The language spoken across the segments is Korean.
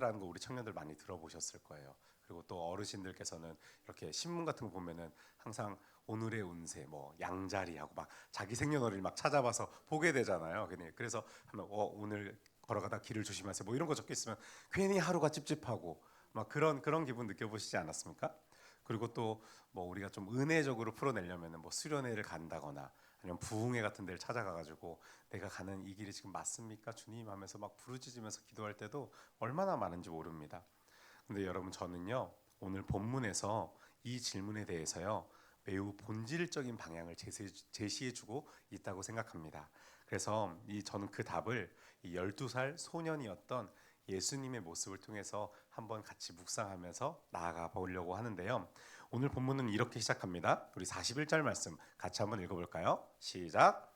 라는 거 우리 청년들 많이 들어보셨을 거예요. 그리고 또 어르신들께서는 이렇게 신문 같은 거 보면은 항상 오늘의 운세 뭐 양자리하고 막 자기 생년월일 막 찾아봐서 보게 되잖아요. 그래서 하면 오늘 걸어가다 길을 조심하세요. 뭐 이런 거 적혀 있으면 괜히 하루가 찝찝하고 막 그런 기분 느껴보시지 않았습니까? 그리고 또 뭐 우리가 좀 은혜적으로 풀어내려면은 뭐 수련회를 간다거나 아니면 부흥회 같은 데를 찾아가가지고 내가 가는 이 길이 지금 맞습니까 주님 하면서 막 부르짖으면서 기도할 때도 얼마나 많은지 모릅니다. 근데 여러분 저는요 오늘 본문에서 이 질문에 대해서요 매우 본질적인 방향을 제시해주고 있다고 생각합니다. 그래서 저는 그 답을 이 12살 소년이었던 예수님의 모습을 통해서 한번 같이 묵상하면서 나아가 보려고 하는데요. 오늘 본문은 이렇게 시작합니다. 우리 41절 말씀 같이 한번 읽어볼까요? 시작.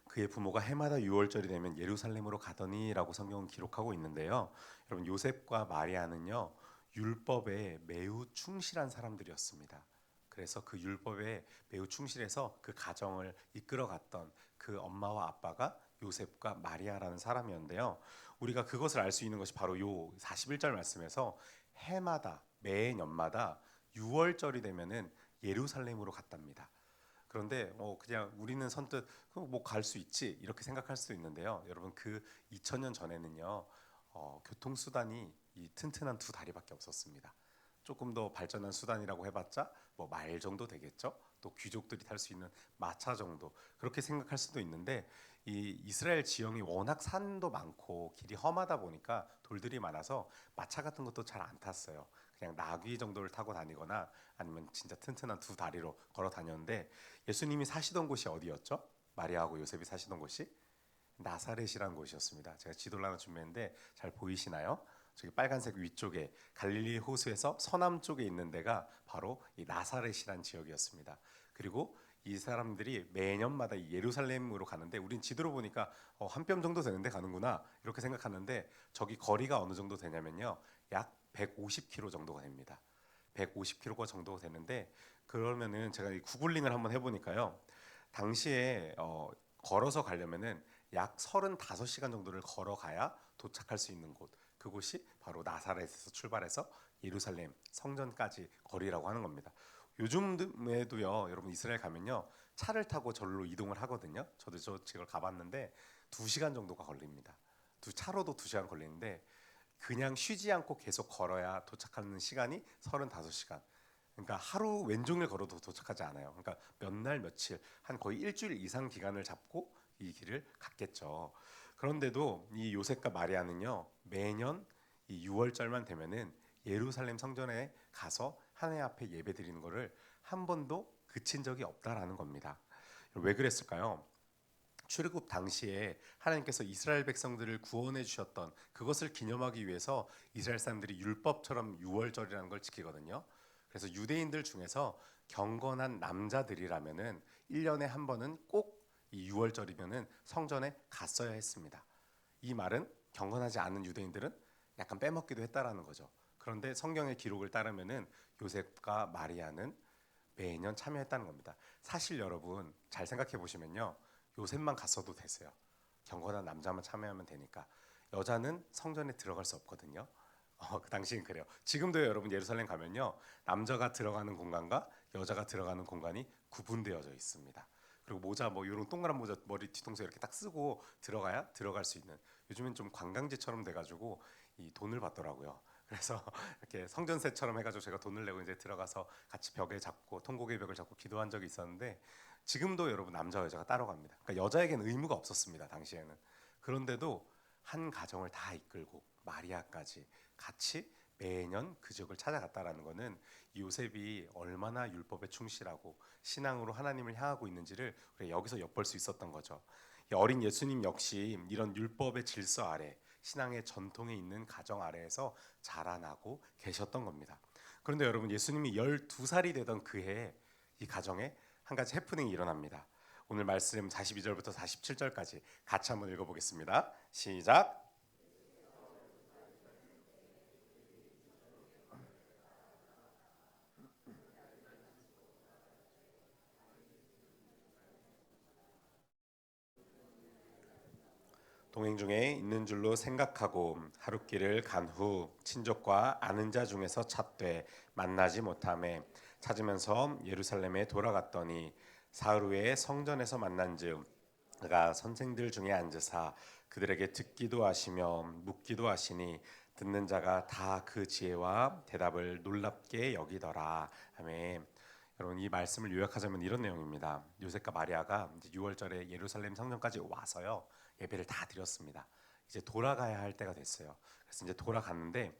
그의 부모가 해마다 6월절이 되면 예루살렘으로 가더니라고 성경은 기록하고 있는데요. 여러분 요셉과 마리아는요 율법에 매우 충실한 사람들이었습니다. 그래서 그 율법에 매우 충실해서 그 가정을 이끌어갔던 그 엄마와 아빠가 요셉과 마리아라는 사람이었는데요. 우리가 그것을 알 수 있는 것이 바로 요 41절 말씀에서 해마다 매년마다 6월절이 되면은 예루살렘으로 갔답니다. 그런데 그냥 우리는 선뜻 뭐 갈 수 있지 이렇게 생각할 수도 있는데요. 여러분 그 2000년 전에는요 교통수단이 이 튼튼한 두 다리밖에 없었습니다. 조금 더 발전한 수단이라고 해봤자 뭐 말 정도 되겠죠. 또 귀족들이 탈 수 있는 마차 정도 그렇게 생각할 수도 있는데 이 이스라엘 지형이 워낙 산도 많고 길이 험하다 보니까 돌들이 많아서 마차 같은 것도 잘 안 탔어요. 그냥 나귀 정도를 타고 다니거나 아니면 진짜 튼튼한 두 다리로 걸어 다녔는데 예수님이 사시던 곳이 어디였죠? 마리아하고 요셉이 사시던 곳이 나사렛이라는 곳이었습니다. 제가 지도를 하나 준비했는데 잘 보이시나요? 저기 빨간색 위쪽에 갈릴리 호수에서 서남 쪽에 있는 데가 바로 이 나사렛이라는 지역이었습니다. 그리고 이 사람들이 매년마다 예루살렘으로 가는데 우린 지도로 보니까 한 뼘 정도 되는데 가는구나 이렇게 생각하는데 저기 거리가 어느 정도 되냐면요 약 150km 정도가 됩니다. 150km 정도 되는데 그러면은 제가 이 구글링을 한번 해보니까요 당시에 걸어서 가려면은 약 35시간 정도를 걸어가야 도착할 수 있는 곳 그곳이 바로 나사렛에서 출발해서 예루살렘 성전까지 거리라고 하는 겁니다. 요즘에도요 여러분 이스라엘 가면요 차를 타고 절로 이동을 하거든요. 저도 저 지금 가봤는데 2시간 정도가 걸립니다. 차로도 2시간 걸리는데 그냥 쉬지 않고 계속 걸어야 도착하는 시간이 35시간. 그러니까 하루 왼종일 걸어도 도착하지 않아요. 그러니까 몇 날 며칠 한 거의 일주일 이상 기간을 잡고 이 길을 갔겠죠. 그런데도 이 요셉과 마리아는요 매년 이 6월절만 되면은 예루살렘 성전에 가서 하나님 앞에 예배드리는 것을 한 번도 그친 적이 없다라는 겁니다. 왜 그랬을까요? 출애굽 당시에 하나님께서 이스라엘 백성들을 구원해 주셨던 그것을 기념하기 위해서 이스라엘 사람들이 율법처럼 유월절이라는 걸 지키거든요. 그래서 유대인들 중에서 경건한 남자들이라면은 1년에 한 번은 꼭 이 유월절이면은 성전에 갔어야 했습니다. 이 말은 경건하지 않은 유대인들은 약간 빼먹기도 했다라는 거죠. 그런데 성경의 기록을 따르면은 요셉과 마리아는 매년 참여했다는 겁니다. 사실 여러분 잘 생각해 보시면요. 요셉만 갔어도 됐어요. 경건한 남자만 참여하면 되니까. 여자는 성전에 들어갈 수 없거든요. 그 당시엔 그래요. 지금도 여러분 예루살렘 가면요. 남자가 들어가는 공간과 여자가 들어가는 공간이 구분되어져 있습니다. 그리고 모자 뭐 이런 동그란 모자 머리 뒤통수에 이렇게 딱 쓰고 들어가야 들어갈 수 있는. 요즘엔 좀 관광지처럼 돼가지고 이 돈을 받더라고요. 그래서 이렇게 성전세처럼 해가지고 제가 돈을 내고 이제 들어가서 같이 벽에 잡고 통곡의 벽을 잡고 기도한 적이 있었는데 지금도 여러분 남자 여자가 따로 갑니다. 그러니까 여자에게는 의무가 없었습니다 당시에는. 그런데도 한 가정을 다 이끌고 마리아까지 같이 매년 그 지역을 찾아갔다라는 것은 요셉이 얼마나 율법에 충실하고 신앙으로 하나님을 향하고 있는지를 우리가 여기서 엿볼 수 있었던 거죠. 어린 예수님 역시 이런 율법의 질서 아래 신앙의 전통에 있는 가정 아래에서 자라나고 계셨던 겁니다. 그런데 여러분 예수님이 12살이 되던 그해 이 가정에 한 가지 해프닝이 일어납니다. 오늘 말씀 42절부터 47절까지 같이 한번 읽어보겠습니다. 시작. 동행 중에 있는 줄로 생각하고 하룻길을 간 후 친족과 아는 자 중에서 찾되 만나지 못하매 찾으면서 예루살렘에 돌아갔더니 사흘 후에 성전에서 만난즉 그가 선생들 중에 앉으사 그들에게 듣기도 하시며 묻기도 하시니 듣는 자가 다 그 지혜와 대답을 놀랍게 여기더라. 아멘. 여러분, 이 말씀을 요약하자면 이런 내용입니다. 요셉과 마리아가 이제 6월절에 예루살렘 성전까지 와서요, 예배를 다 드렸습니다. 이제 돌아가야 할 때가 됐어요. 그래서 이제 돌아갔는데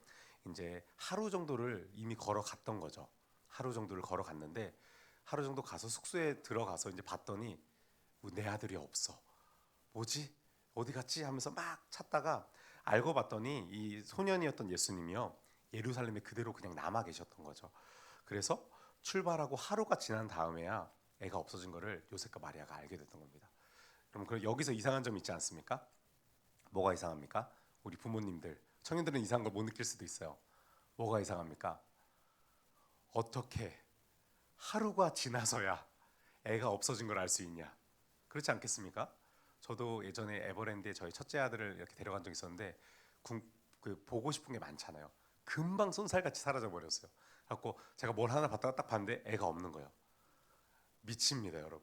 이제 하루 정도를 이미 걸어갔던 거죠. 하루 정도를 걸어갔는데 하루 정도 가서 숙소에 들어가서 이제 봤더니 내 아들이 없어. 뭐지? 어디 갔지? 하면서 막 찾다가 알고 봤더니 이 소년이었던 예수님이요, 예루살렘에 그대로 그냥 남아 계셨던 거죠. 그래서 출발하고 하루가 지난 다음에야 애가 없어진 거를 요셉과 마리아가 알게 됐던 겁니다. 그럼 여기서 이상한 점 있지 않습니까? 뭐가 이상합니까? 우리 부모님들, 청년들은 이상한 걸 못 느낄 수도 있어요. 뭐가 이상합니까? 어떻게 하루가 지나서야 애가 없어진 걸 알 수 있냐? 그렇지 않겠습니까? 저도 예전에 에버랜드에 저희 첫째 아들을 이렇게 데려간 적이 있었는데 보고 싶은 게 많잖아요. 금방 쏜살같이 사라져 버렸어요. 그래갖고 제가 뭘 하나 봤다가 딱 봤는데 애가 없는 거예요. 미칩니다, 여러분.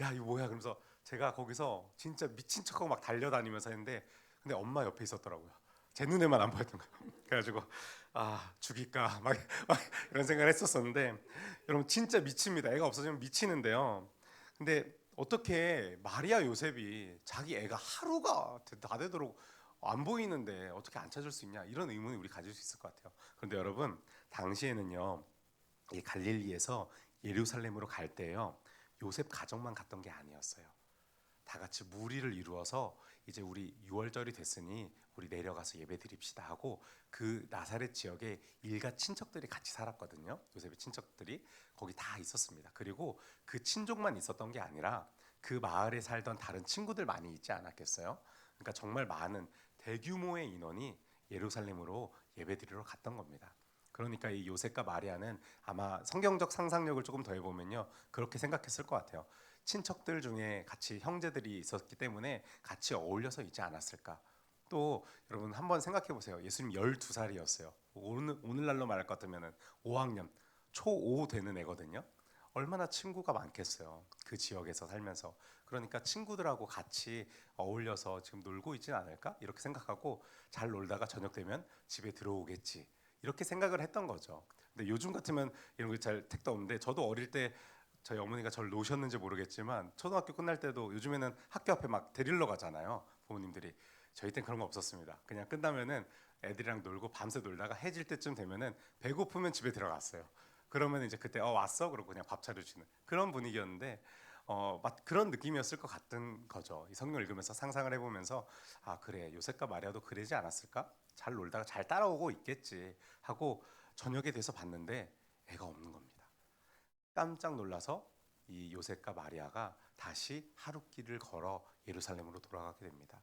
야, 이거 뭐야? 그러면서 제가 거기서 진짜 미친 척하고 막 달려다니면서 했는데, 근데 엄마 옆에 있었더라고요. 제 눈에만 안 보였던 거예요. 그래가지고 죽일까 막 이런 생각을 했었었는데, 여러분 진짜 미칩니다. 애가 없어지면 미치는데요. 근데 어떻게 마리아 요셉이 자기 애가 하루가 다 되도록 안 보이는데 어떻게 안 찾을 수 있냐, 이런 의문이 우리 가질 수 있을 것 같아요. 그런데 여러분, 당시에는요, 이 갈릴리에서 예루살렘으로 갈 때요, 요셉 가족만 갔던 게 아니었어요. 다 같이 무리를 이루어서 이제 우리 6월절이 됐으니 우리 내려가서 예배 드립시다 하고, 그 나사렛 지역에 일가 친척들이 같이 살았거든요. 요셉의 친척들이 거기 다 있었습니다. 그리고 그 친족만 있었던 게 아니라 그 마을에 살던 다른 친구들 많이 있지 않았겠어요? 그러니까 정말 많은 대규모의 인원이 예루살렘으로 예배 드리러 갔던 겁니다. 그러니까 이 요셉과 마리아는 아마 성경적 상상력을 조금 더 해보면요, 그렇게 생각했을 것 같아요. 친척들 중에 같이 형제들이 있었기 때문에 같이 어울려서 있지 않았을까. 또 여러분 한번 생각해 보세요. 예수님 12살이었어요. 오늘날로 말할 것 같으면 5학년, 초5 되는 애거든요. 얼마나 친구가 많겠어요, 그 지역에서 살면서. 그러니까 친구들하고 같이 어울려서 지금 놀고 있진 않을까, 이렇게 생각하고 잘 놀다가 저녁 되면 집에 들어오겠지, 이렇게 생각을 했던 거죠. 근데 요즘 같으면 이런 거 잘 택도 없는데, 저도 어릴 때 저희 어머니가 저를 놓으셨는지 모르겠지만 초등학교 끝날 때도 요즘에는 학교 앞에 막 데리러 가잖아요, 부모님들이. 저희 땐 그런 거 없었습니다. 그냥 끝나면은 애들이랑 놀고 밤새 놀다가 해질 때쯤 되면은 배고프면 집에 들어갔어요. 그러면 이제 그때 왔어? 그러고 그냥 밥 차려주는 그런 분위기였는데, 그런 느낌이었을 것 같은 거죠. 이 성경 읽으면서 상상을 해보면서, 그래, 요셉과 마리아도 그러지 않았을까? 잘 놀다가 잘 따라오고 있겠지 하고 저녁에 돼서 봤는데 애가 없는 겁니다. 깜짝 놀라서 이 요셉과 마리아가 다시 하룻길을 걸어 예루살렘으로 돌아가게 됩니다.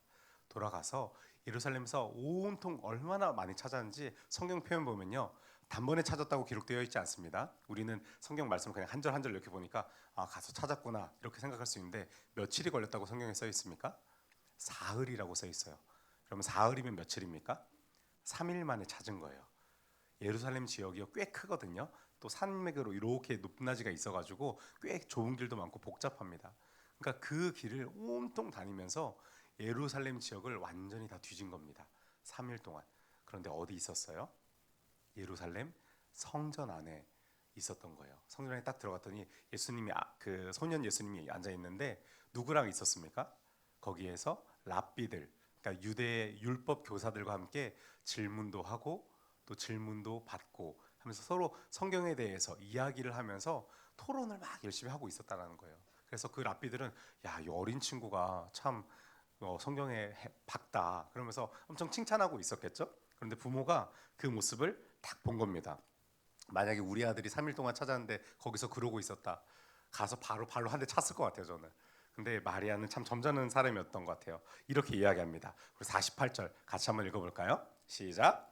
돌아가서 예루살렘에서 온통 얼마나 많이 찾았는지 성경 표현 보면요, 단번에 찾았다고 기록되어 있지 않습니다. 우리는 성경 말씀을 그냥 한 절 한 절 이렇게 보니까 가서 찾았구나 이렇게 생각할 수 있는데, 며칠이 걸렸다고 성경에 써 있습니까? 사흘이라고 써 있어요. 그러면 사흘이면 며칠입니까? 3일 만에 찾은 거예요. 예루살렘 지역이 꽤 크거든요. 또 산맥으로 이렇게 높낮이가 있어가지고 꽤 좁은 길도 많고 복잡합니다. 그러니까 그 길을 온통 다니면서 예루살렘 지역을 완전히 다 뒤진 겁니다. 3일 동안. 그런데 어디 있었어요? 예루살렘 성전 안에 있었던 거예요. 성전 안에 딱 들어갔더니 예수님이 그 소년 예수님이 앉아 있는데 누구랑 있었습니까? 거기에서 랍비들, 그러니까 유대 율법 교사들과 함께 질문도 하고 또 질문도 받고 하면서 서로 성경에 대해서 이야기를 하면서 토론을 막 열심히 하고 있었다는 거예요. 그래서 그 랍비들은, 야, 이 어린 친구가 참 성경에 박다 그러면서 엄청 칭찬하고 있었겠죠. 그런데 부모가 그 모습을 딱 본 겁니다. 만약에 우리 아들이 3일 동안 찾았는데 거기서 그러고 있었다, 가서 바로 발로 한 대 찼을 것 같아요, 저는. 근데 마리아는 참 점잖은 사람이었던 것 같아요. 이렇게 이야기합니다. 우리 48절 같이 한번 읽어볼까요? 시작.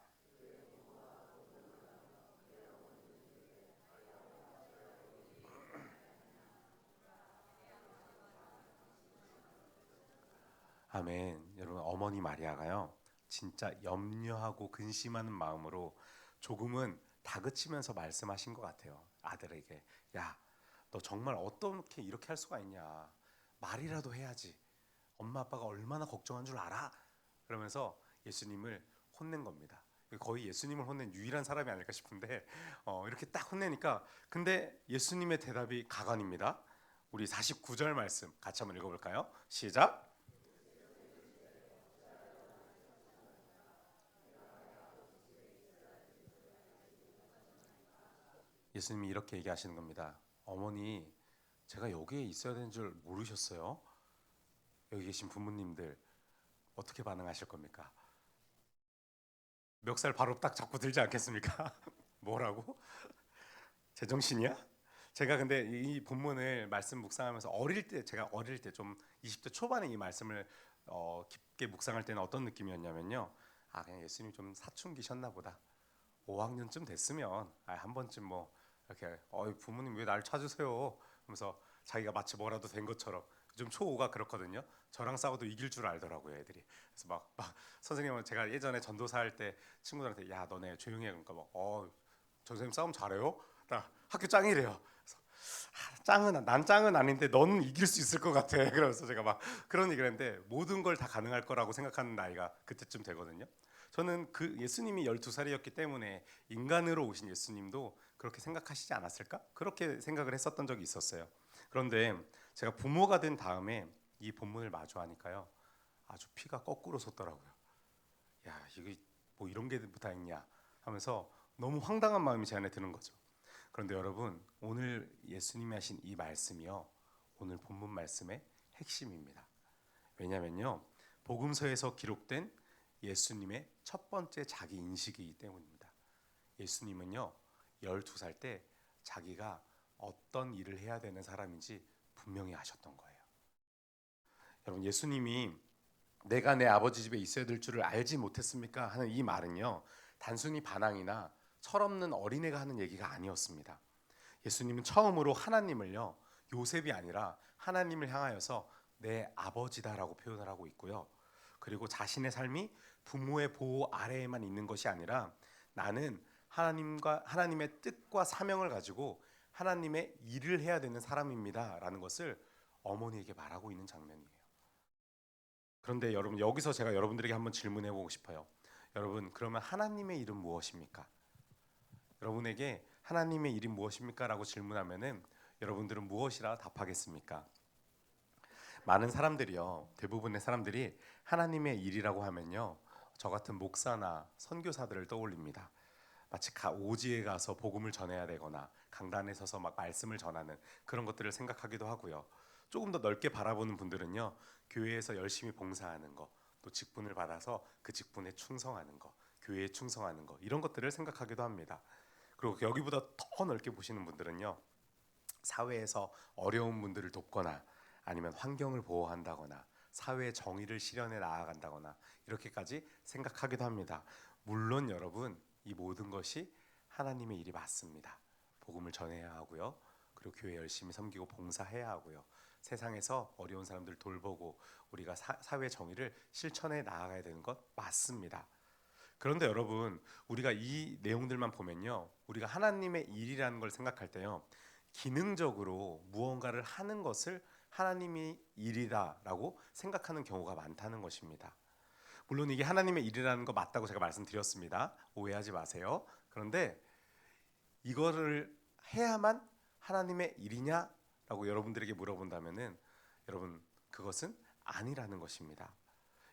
아멘. 여러분 어머니 마리아가요. 진짜 염려하고 근심하는 마음으로 조금은 다그치면서 말씀하신 것 같아요. 아들에게 야, 너 정말 어떻게 이렇게 할 수가 있냐. 말이라도 해야지. 엄마 아빠가 얼마나 걱정한 줄 알아? 그러면서 예수님을 혼낸 겁니다. 거의 예수님을 혼낸 유일한 사람이 아닐까 싶은데 이렇게 딱 혼내니까 근데 예수님의 대답이 가관입니다. 우리 49절 말씀 같이 한번 읽어볼까요? 시작. 예수님이 이렇게 얘기하시는 겁니다. 어머니, 제가 여기에 있어야 되는 줄 모르셨어요? 여기 계신 부모님들 어떻게 반응하실 겁니까? 멱살 바로 딱 잡고 들지 않겠습니까? 뭐라고? 제정신이야? 제가 근데 이 본문을 말씀 묵상하면서 제가 어릴 때 좀 20대 초반에 이 말씀을 깊게 묵상할 때는 어떤 느낌이었냐면요. 아 그냥 예수님 좀 사춘기셨나 보다. 5학년쯤 됐으면 한 번쯤 뭐 이렇게 부모님 왜 날 찾으세요? 하면서 자기가 마치 뭐라도 된 것처럼 좀 초5가 그렇거든요. 저랑 싸워도 이길 줄 알더라고요, 애들이. 그래서 막 선생님은 제가 예전에 전도사 할 때 친구들한테 야 너네 조용히 해 그러니까 선생님 싸움 잘해요? 나 학교 짱이래요. 그래서 난 짱은 아닌데 너는 이길 수 있을 것 같아. 그러면서 제가 막 그런 얘기를 했는데 모든 걸 다 가능할 거라고 생각하는 나이가 그때쯤 되거든요. 저는 그 예수님이 12살이었기 때문에 인간으로 오신 예수님도 그렇게 생각하시지 않았을까? 그렇게 생각을 했었던 적이 있었어요. 그런데 제가 부모가 된 다음에 이 본문을 마주하니까요. 아주 피가 거꾸로 솟더라고요. 야, 이게 뭐 이런 게 다 있냐 하면서 너무 황당한 마음이 제 안에 드는 거죠. 그런데 여러분, 오늘 예수님이 하신 이 말씀이요. 오늘 본문 말씀의 핵심입니다. 왜냐면요. 복음서에서 기록된 예수님의 첫 번째 자기 인식이기 때문입니다. 예수님은요. 12살 때 자기가 어떤 일을 해야 되는 사람인지 분명히 아셨던 거예요. 여러분, 예수님이 내가 내 아버지 집에 있어야 될 줄을 알지 못했습니까? 하는 이 말은요. 단순히 반항이나 철없는 어린애가 하는 얘기가 아니었습니다. 예수님은 처음으로 하나님을요. 요셉이 아니라 하나님을 향하여서 내 아버지다라고 표현을 하고 있고요. 그리고 자신의 삶이 부모의 보호 아래에만 있는 것이 아니라 나는 하나님의 뜻과 사명을 가지고 하나님의 일을 해야 되는 사람입니다라는 것을 어머니에게 말하고 있는 장면이에요. 그런데 여러분 여기서 제가 여러분들에게 한번 질문해 보고 싶어요. 여러분 그러면 하나님의 일은 무엇입니까? 여러분에게 하나님의 일이 무엇입니까? 라고 질문하면은 여러분들은 무엇이라 답하겠습니까? 많은 사람들이요. 대부분의 사람들이 하나님의 일이라고 하면요. 저 같은 목사나 선교사들을 떠올립니다. 마치 오지에 가서 복음을 전해야 되거나 강단에 서서 막 말씀을 전하는 그런 것들을 생각하기도 하고요. 조금 더 넓게 바라보는 분들은요. 교회에서 열심히 봉사하는 거, 또 직분을 받아서 그 직분에 충성하는 거, 교회에 충성하는 거 이런 것들을 생각하기도 합니다. 그리고 여기보다 더 넓게 보시는 분들은요. 사회에서 어려운 분들을 돕거나 아니면 환경을 보호한다거나 사회의 정의를 실현해 나아간다거나 이렇게까지 생각하기도 합니다. 물론 여러분 이 모든 것이 하나님의 일이 맞습니다. 복음을 전해야 하고요. 그리고 교회 열심히 섬기고 봉사해야 하고요. 세상에서 어려운 사람들 돌보고 우리가 사회 정의를 실천해 나아가야 되는 것 맞습니다. 그런데 여러분 우리가 이 내용들만 보면요. 우리가 하나님의 일이라는 걸 생각할 때요. 기능적으로 무언가를 하는 것을 하나님이 일이다라고 생각하는 경우가 많다는 것입니다. 물론 이게 하나님의 일이라는 거 맞다고 제가 말씀드렸습니다. 오해하지 마세요. 그런데 이거를 해야만 하나님의 일이냐라고 여러분들에게 물어본다면은 여러분 그것은 아니라는 것입니다.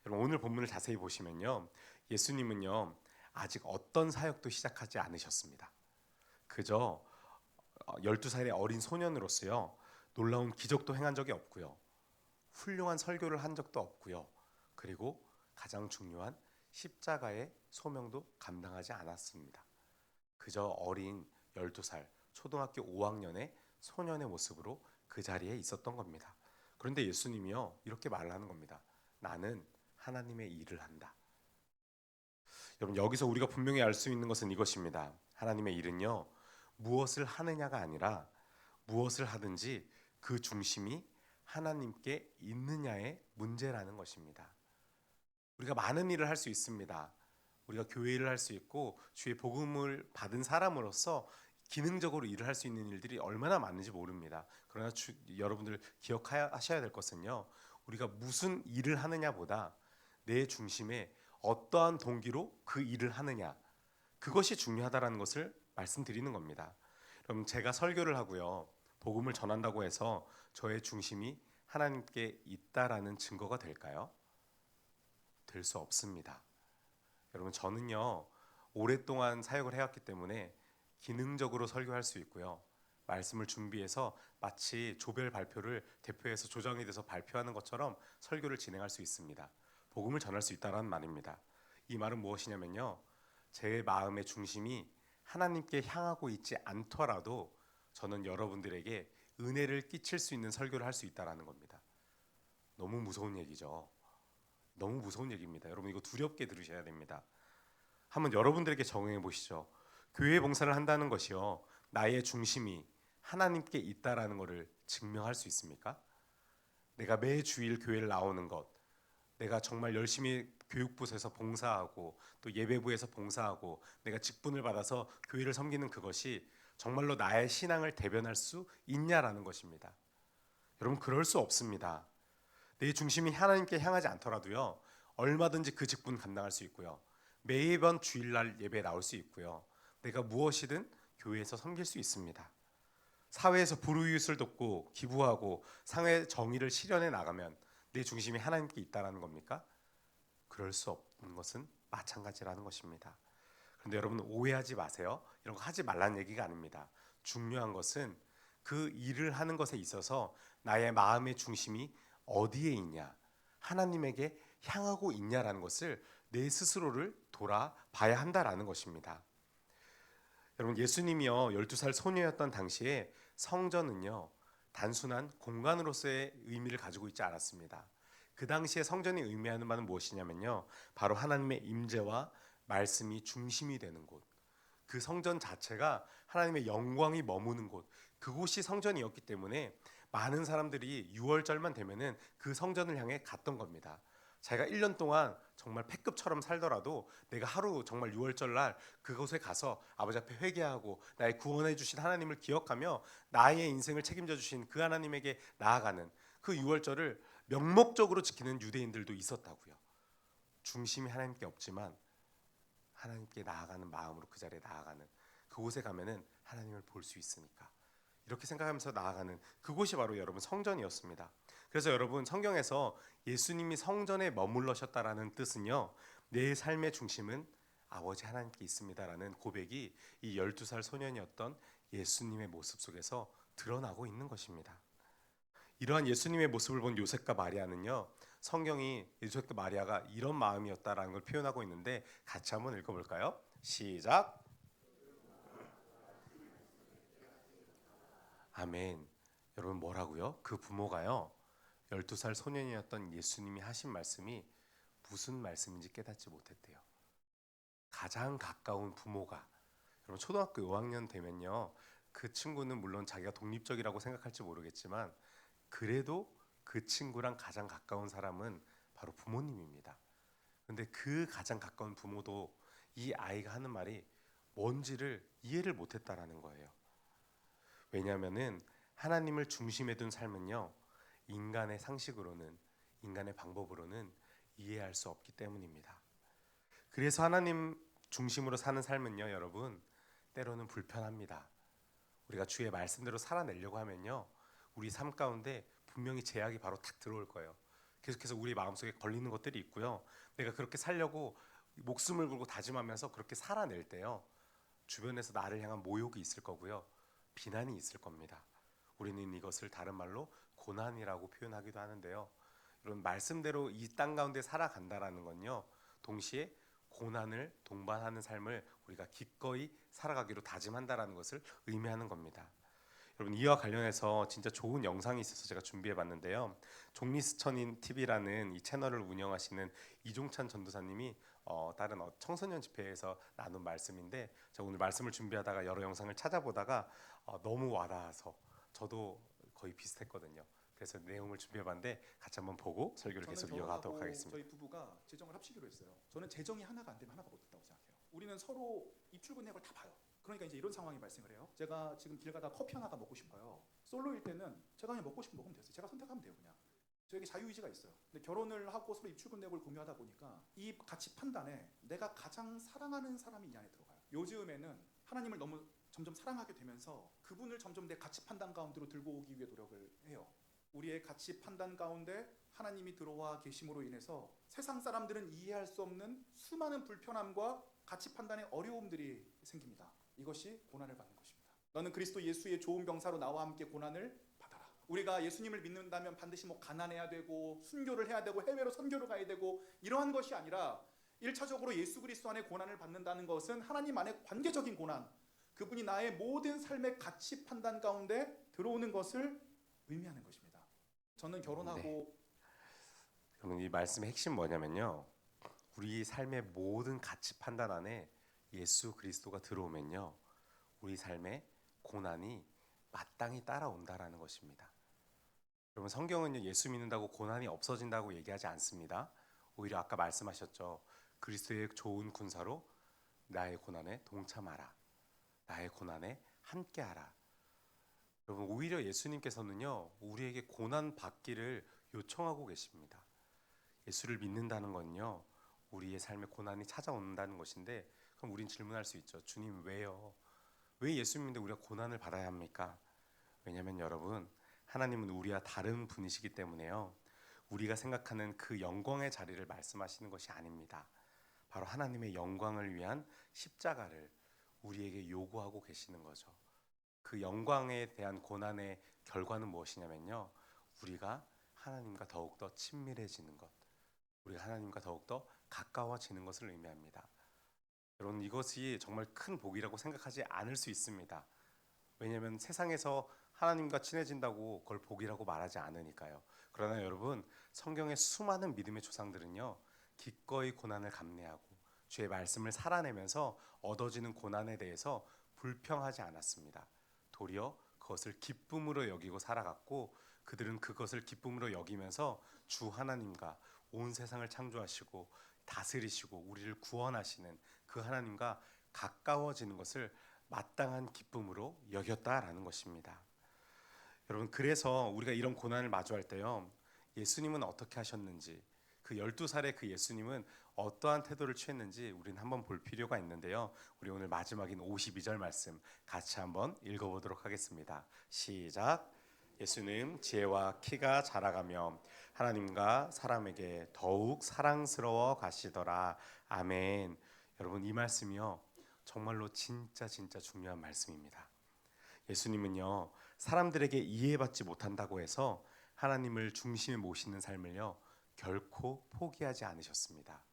여러분 오늘 본문을 자세히 보시면요. 예수님은요. 아직 어떤 사역도 시작하지 않으셨습니다. 그저 12살의 어린 소년으로서요. 놀라운 기적도 행한 적이 없고요. 훌륭한 설교를 한 적도 없고요. 그리고 가장 중요한 십자가의 소명도 감당하지 않았습니다. 그저 어린 12살 초등학교 5학년의 소년의 모습으로 그 자리에 있었던 겁니다. 그런데 예수님이요. 이렇게 말을 하는 겁니다. 나는 하나님의 일을 한다. 여러분 여기서 우리가 분명히 알 수 있는 것은 이것입니다. 하나님의 일은요. 무엇을 하느냐가 아니라 무엇을 하든지 그 중심이 하나님께 있느냐의 문제라는 것입니다. 우리가 많은 일을 할 수 있습니다. 우리가 교회 일을 할 수 있고 주의 복음을 받은 사람으로서 기능적으로 일을 할 수 있는 일들이 얼마나 많은지 모릅니다. 그러나 여러분들 기억하셔야 될 것은요, 우리가 무슨 일을 하느냐보다 내 중심에 어떠한 동기로 그 일을 하느냐, 그것이 중요하다라는 것을 말씀드리는 겁니다. 그럼 제가 설교를 하고요, 복음을 전한다고 해서 저의 중심이 하나님께 있다라는 증거가 될까요? 될 수 없습니다. 여러분, 저는요, 오랫동안 사역을 해왔기 때문에 기능적으로 설교할 수 있고요, 말씀을 준비해서 마치 조별 발표를 대표해서 조정이 돼서 발표하는 것처럼 설교를 진행할 수 있습니다. 복음을 전할 수 있다는 말입니다. 이 말은 무엇이냐면요, 제 마음의 중심이 하나님께 향하고 있지 않더라도 저는 여러분들에게 은혜를 끼칠 수 있는 설교를 할 수 있다는 겁니다. 너무 무서운 얘기죠. 너무 무서운 얘기입니다. 여러분, 이거 두렵게 들으셔야 됩니다. 한번 여러분들에게 적용해 보시죠. 교회 봉사를 한다는 것이요, 나의 중심이 하나님께 있다라는 것을 증명할 수 있습니까? 내가 매 주일 교회를 나오는 것, 내가 정말 열심히 교육부에서 봉사하고 또 예배부에서 봉사하고 내가 직분을 받아서 교회를 섬기는 그것이 정말로 나의 신앙을 대변할 수 있냐라는 것입니다. 여러분, 그럴 수 없습니다. 내 중심이 하나님께 향하지 않더라도요, 얼마든지 그 직분 감당할 수 있고요, 매번 주일날 예배에 나올 수 있고요, 내가 무엇이든 교회에서 섬길 수 있습니다. 사회에서 불우이웃을 돕고 기부하고 사회 정의를 실현해 나가면 내 중심이 하나님께 있다라는 겁니까? 그럴 수 없는 것은 마찬가지라는 것입니다. 그런데 여러분, 오해하지 마세요. 이런 거 하지 말라는 얘기가 아닙니다. 중요한 것은 그 일을 하는 것에 있어서 나의 마음의 중심이 어디에 있냐, 하나님에게 향하고 있냐라는 것을 내 스스로를 돌아봐야 한다라는 것입니다. 여러분, 예수님이요, 12살 소녀였던 당시에 성전은요, 단순한 공간으로서의 의미를 가지고 있지 않았습니다. 그 당시에 성전이 의미하는 바는 무엇이냐면요, 바로 하나님의 임재와 말씀이 중심이 되는 곳, 그 성전 자체가 하나님의 영광이 머무는 곳, 그곳이 성전이었기 때문에 많은 사람들이 6월절만 되면은 그 성전을 향해 갔던 겁니다. 자기가 1년 동안 정말 패급처럼 살더라도 내가 하루 정말 6월절 날 그곳에 가서 아버지 앞에 회개하고 나의 구원해 주신 하나님을 기억하며 나의 인생을 책임져 주신 그 하나님에게 나아가는 그 6월절을 명목적으로 지키는 유대인들도 있었다고요. 중심이 하나님께 없지만 하나님께 나아가는 마음으로 그 자리에 나아가는, 그곳에 가면은 하나님을 볼 수 있으니까 이렇게 생각하면서 나아가는 그곳이 바로 여러분 성전이었습니다. 그래서 여러분, 성경에서 예수님이 성전에 머물러셨다라는 뜻은요, 내 삶의 중심은 아버지 하나님께 있습니다라는 고백이 이 12살 소년이었던 예수님의 모습 속에서 드러나고 있는 것입니다. 이러한 예수님의 모습을 본 요셉과 마리아는요, 성경이 요셉과 마리아가 이런 마음이었다라는 걸 표현하고 있는데 같이 한번 읽어볼까요? 시작. 아멘. 여러분, 뭐라고요? 그 부모가요, 12살 소년이었던 예수님이 하신 말씀이 무슨 말씀인지 깨닫지 못했대요. 가장 가까운 부모가, 여러분 초등학교 5학년 되면요, 그 친구는 물론 자기가 독립적이라고 생각할지 모르겠지만 그래도 그 친구랑 가장 가까운 사람은 바로 부모님입니다. 근데 그 가장 가까운 부모도 이 아이가 하는 말이 뭔지를 이해를 못했다라는 거예요. 왜냐하면은 하나님을 중심에 둔 삶은요, 인간의 상식으로는, 인간의 방법으로는 이해할 수 없기 때문입니다. 그래서 하나님 중심으로 사는 삶은요, 여러분, 때로는 불편합니다. 우리가 주의 말씀대로 살아내려고 하면요, 우리 삶 가운데 분명히 제약이 바로 탁 들어올 거예요. 계속해서 우리 마음속에 걸리는 것들이 있고요, 내가 그렇게 살려고 목숨을 걸고 다짐하면서 그렇게 살아낼 때요, 주변에서 나를 향한 모욕이 있을 거고요, 비난이 있을 겁니다. 우리는 이것을 다른 말로 고난이라고 표현하기도 하는데요, 이런 말씀대로 이 땅 가운데 살아간다라는 건요, 동시에 고난을 동반하는 삶을 우리가 기꺼이 살아가기로 다짐한다라는 것을 의미하는 겁니다. 여러분, 이와 관련해서 진짜 좋은 영상이 있어서 제가 준비해 봤는데요, 종리스천인 TV라는 이 채널을 운영하시는 이종찬 전도사님이 다른 청소년 집회에서 나눈 말씀인데, 제가 오늘 말씀을 준비하다가 여러 영상을 찾아보다가 너무 와닿아서 저도 거의 비슷했거든요. 그래서 내용을 준비해봤는데 같이 한번 보고 설교를 저는 계속 이어가도록 결혼하고 하겠습니다. 저희 부부가 재정을 합치기로 했어요. 저는 재정이 하나가 안 되면 하나가 못했다고 생각해요. 우리는 서로 입출금 내역을 다 봐요. 그러니까 이제 이런 상황이 발생을 해요. 제가 지금 길 가다 커피 하나가 먹고 싶어요. 솔로일 때는 제가 그냥 먹고 싶으면 먹으면 됐어요. 제가 선택하면 돼요, 그냥. 저에게 자유의지가 있어요. 근데 결혼을 하고 서로 입출금 내역을 공유하다 보니까 이 가치 판단에 내가 가장 사랑하는 사람이 이 안에 들어가요. 요즘에는 하나님을 너무 점점 사랑하게 되면서 그분을 점점 내 가치 판단 가운데로 들고 오기 위해 노력을 해요. 우리의 가치 판단 가운데 하나님이 들어와 계심으로 인해서 세상 사람들은 이해할 수 없는 수많은 불편함과 가치 판단의 어려움들이 생깁니다. 이것이 고난을 받는 것입니다. 너는 그리스도 예수의 좋은 병사로 나와 함께 고난을 받아라. 우리가 예수님을 믿는다면 반드시 뭐 가난해야 되고 순교를 해야 되고 해외로 선교를 가야 되고 이러한 것이 아니라 1차적으로 예수 그리스도 안에 고난을 받는다는 것은 하나님 안에 관계적인 고난, 그분이 나의 모든 삶의 가치 판단 가운데 들어오는 것을 의미하는 것입니다. 저는 네. 결혼하고 그러면 이 말씀의 핵심 뭐냐면요. 우리 삶의 모든 가치 판단 안에 예수 그리스도가 들어오면요. 우리 삶에 고난이 마땅히 따라온다라는 것입니다. 여러분 성경은요. 예수 믿는다고 고난이 없어진다고 얘기하지 않습니다. 오히려 아까 말씀하셨죠. 그리스도의 좋은 군사로 나의 고난에 동참하라. 나의 고난에 함께하라. 여러분 오히려 예수님께서는요. 우리에게 고난 받기를 요청하고 계십니다. 예수를 믿는다는 건요. 우리의 삶에 고난이 찾아온다는 것인데 그럼 우린 질문할 수 있죠. 주님 왜요? 왜 예수 믿는데 우리가 고난을 받아야 합니까? 왜냐하면 여러분 하나님은 우리와 다른 분이시기 때문에요. 우리가 생각하는 그 영광의 자리를 말씀하시는 것이 아닙니다. 바로 하나님의 영광을 위한 십자가를 우리에게 요구하고 계시는 거죠. 그 영광에 대한 고난의 결과는 무엇이냐면요. 우리가 하나님과 더욱더 친밀해지는 것, 우리가 하나님과 더욱더 가까워지는 것을 의미합니다. 여러분 이것이 정말 큰 복이라고 생각하지 않을 수 있습니다. 왜냐하면 세상에서 하나님과 친해진다고 그걸 복이라고 말하지 않으니까요. 그러나 여러분 성경의 수많은 믿음의 조상들은요. 기꺼이 고난을 감내하고 주의 말씀을 살아내면서 얻어지는 고난에 대해서 불평하지 않았습니다. 도리어 그것을 기쁨으로 여기고 살아갔고 그들은 그것을 기쁨으로 여기면서 주 하나님과 온 세상을 창조하시고 다스리시고 우리를 구원하시는 그 하나님과 가까워지는 것을 마땅한 기쁨으로 여겼다라는 것입니다. 여러분 그래서 우리가 이런 고난을 마주할 때요. 예수님은 어떻게 하셨는지 그 12살의 그 예수님은 어떠한 태도를 취했는지 우리는 한번 볼 필요가 있는데요. 우리 오늘 마지막인 52절 말씀 같이 한번 읽어보도록 하겠습니다. 시작. 예수는 지혜와 키가 자라가며 하나님과 사람에게 더욱 사랑스러워 가시더라. 아멘. 여러분 이 말씀이요. 정말로 진짜 중요한 말씀입니다. 예수님은요. 사람들에게 이해받지 못한다고 해서 하나님을 중심에 모시는 삶을요. 결코 포기하지 않으셨습니다.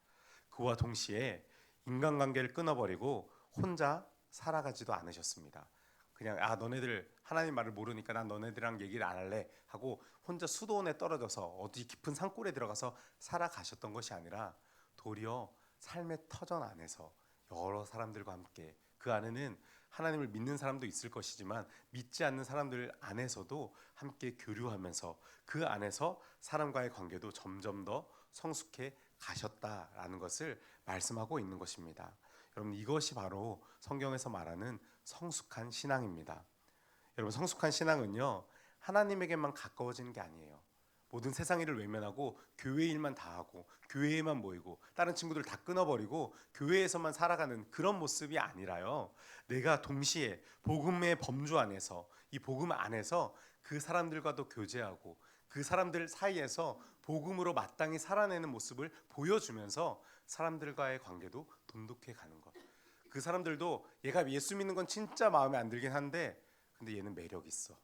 그와 동시에 인간관계를 끊어버리고 혼자 살아가지도 않으셨습니다. 그냥 너네들 하나님 말을 모르니까 난 너네들이랑 얘기를 안 할래 하고 혼자 수도원에 떨어져서 어디 깊은 산골에 들어가서 살아가셨던 것이 아니라 도리어 삶의 터전 안에서 여러 사람들과 함께 그 안에는 하나님을 믿는 사람도 있을 것이지만 믿지 않는 사람들 안에서도 함께 교류하면서 그 안에서 사람과의 관계도 점점 더 성숙해 가셨다라는 것을 말씀하고 있는 것입니다. 여러분 이것이 바로 성경에서 말하는 성숙한 신앙입니다. 여러분 성숙한 신앙은요 하나님에게만 가까워지는 게 아니에요. 모든 세상 일을 외면하고 교회 일만 다 하고 교회에만 모이고 다른 친구들 다 끊어버리고 교회에서만 살아가는 그런 모습이 아니라요. 내가 동시에 복음의 범주 안에서 이 복음 안에서 그 사람들과도 교제하고 그 사람들 사이에서 복음으로 마땅히 살아내는 모습을 보여주면서 사람들과의 관계도 돈독해 가는 것. 그 사람들도 얘가 예수 믿는 건 진짜 마음에 안 들긴 한데 근데 얘는 매력 있어.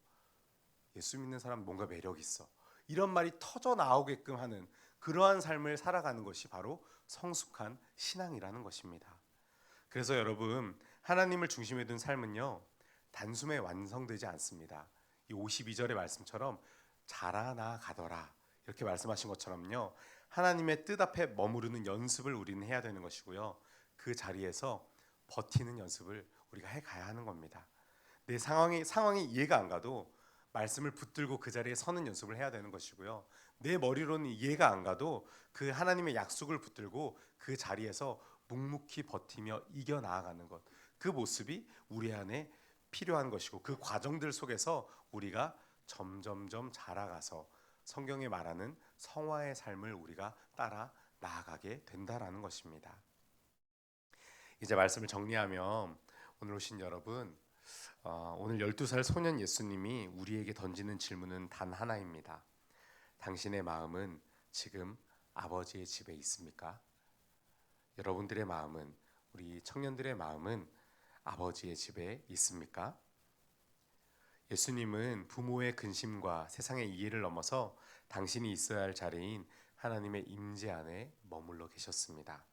예수 믿는 사람 뭔가 매력 있어. 이런 말이 터져 나오게끔 하는 그러한 삶을 살아가는 것이 바로 성숙한 신앙이라는 것입니다. 그래서 여러분 하나님을 중심에 둔 삶은요 단숨에 완성되지 않습니다. 이 52절의 말씀처럼 자라나 가더라 이렇게 말씀하신 것처럼요 하나님의 뜻 앞에 머무르는 연습을 우리는 해야 되는 것이고요 그 자리에서 버티는 연습을 우리가 해가야 하는 겁니다. 내 상황이 이해가 안 가도 말씀을 붙들고 그 자리에 서는 연습을 해야 되는 것이고요. 내 머리로는 이해가 안 가도 그 하나님의 약속을 붙들고 그 자리에서 묵묵히 버티며 이겨 나아가는 것, 그 모습이 우리 안에 필요한 것이고, 그 과정들 속에서 우리가 점점점 자라가서 성경에 말하는 성화의 삶을 우리가 따라 나아가게 된다라는 것입니다. 이제 말씀을 정리하면, 오늘 오신 여러분, 오늘 12살 소년 예수님이 우리에게 던지는 질문은 단 하나입니다. 당신의 마음은 지금 아버지의 집에 있습니까? 여러분들의 마음은, 우리 청년들의 마음은 아버지의 집에 있습니까? 예수님은 부모의 근심과 세상의 이해를 넘어서 당신이 있어야 할 자리인 하나님의 임재 안에 머물러 계셨습니다.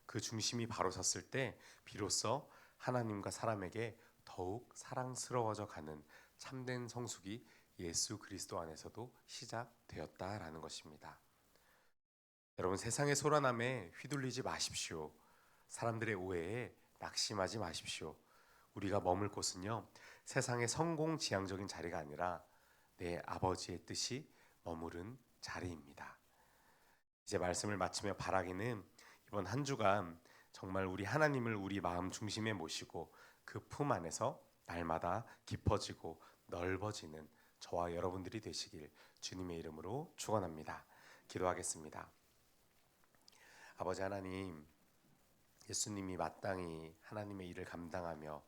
그 중심이 바로 섰을 때 비로소 하나님과 사람에게 더욱 사랑스러워져 가는 참된 성숙이 예수 그리스도 안에서도 시작되었다라는 것입니다. 여러분, 세상의 소란함에 휘둘리지 마십시오. 사람들의 오해에 낙심하지 마십시오. 우리가 머물 곳은요, 세상의 성공지향적인 자리가 아니라 내 아버지의 뜻이 머무른 자리입니다. 이제 말씀을 마치며 바라기는, 이번 한 주간 정말 우리 하나님을 우리 마음 중심에 모시고 그 품 안에서 날마다 깊어지고 넓어지는 저와 여러분들이 되시길 주님의 이름으로 축원합니다. 기도하겠습니다. 아버지 하나님, 예수님이 마땅히 하나님의 일을 감당하며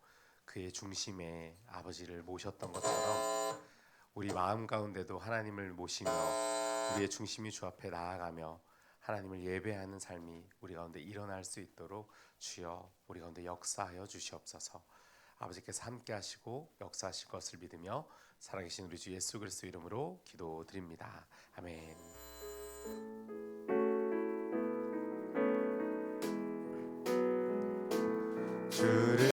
그의 중심에 아버지를 모셨던 것처럼 우리 마음 가운데도 하나님을 모시며 우리의 중심이 주 앞에 나아가며 하나님을 예배하는 삶이 우리 가운데 일어날 수 있도록 주여 우리 가운데 역사하여 주시옵소서. 아버지께서 함께 하시고 역사하실 것을 믿으며 살아계신 우리 주 예수 그리스도 이름으로 기도드립니다. 아멘. 주를